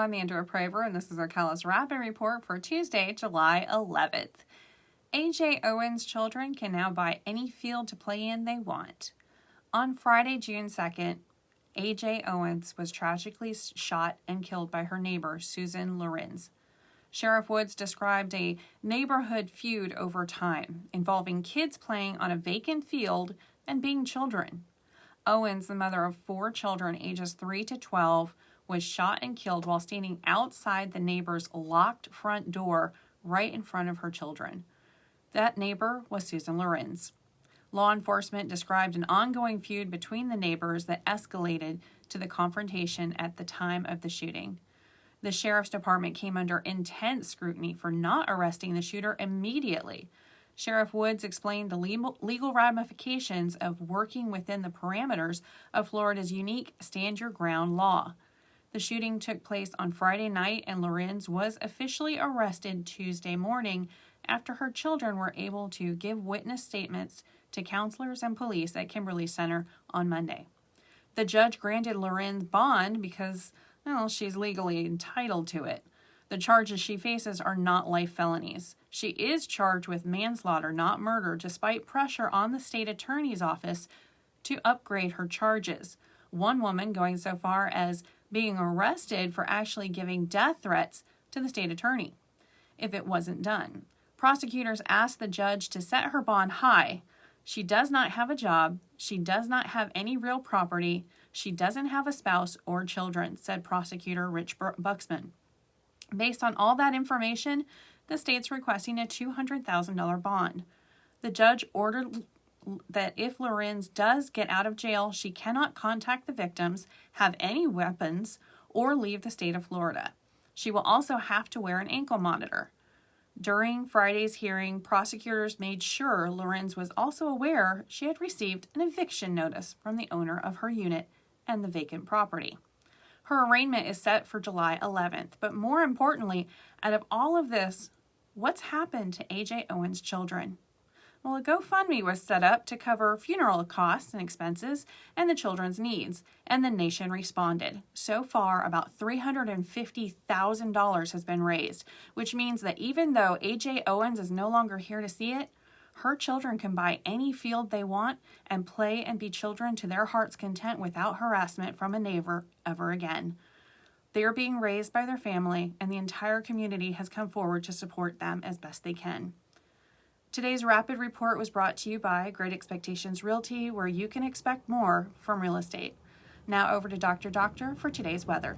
I'm Andrea Praver, and this is Ocala's Rapid Report for Tuesday, July 11th. A.J. Owens' children can now buy any field to play in they want. On Friday, June 2nd, A.J. Owens was tragically shot and killed by her neighbor, Susan Lorenz. Sheriff Woods described a neighborhood feud over time, involving kids playing on a vacant field and being children. Owens, the mother of 4 children ages 3 to 12, was shot and killed while standing outside the neighbor's locked front door right in front of her children. That neighbor was Susan Lorenz. Law enforcement described an ongoing feud between the neighbors that escalated to the confrontation at the time of the shooting. The sheriff's department came under intense scrutiny for not arresting the shooter immediately. Sheriff Woods explained the legal ramifications of working within the parameters of Florida's unique Stand Your Ground law. The shooting took place on Friday night, and Lorenz was officially arrested Tuesday morning after her children were able to give witness statements to counselors and police at Kimberly Center on Monday. The judge granted Lorenz bond because, she's legally entitled to it. The charges she faces are not life felonies. She is charged with manslaughter, not murder, despite pressure on the state attorney's office to upgrade her charges. One woman going so far as being arrested for actually giving death threats to the state attorney if it wasn't done. Prosecutors asked the judge to set her bond high. She does not have a job. She does not have any real property. She doesn't have a spouse or children, said prosecutor Rich Buxman. Based on all that information, the state's requesting a $200,000 bond. The judge ordered that if Lorenz does get out of jail, she cannot contact the victims, have any weapons, or leave the state of Florida. She will also have to wear an ankle monitor. During Friday's hearing, prosecutors made sure Lorenz was also aware she had received an eviction notice from the owner of her unit and the vacant property. Her arraignment is set for July 11th, but more importantly, out of all of this, what's happened to A.J. Owens' children? Well, a GoFundMe was set up to cover funeral costs and expenses and the children's needs, and the nation responded. So far, about $350,000 has been raised, which means that even though A.J. Owens is no longer here to see it, her children can buy any field they want and play and be children to their heart's content without harassment from a neighbor ever again. They are being raised by their family, and the entire community has come forward to support them as best they can. Today's Rapid Report was brought to you by Great Expectations Realty, where you can expect more from real estate. Now over to Dr. Doctor for today's weather.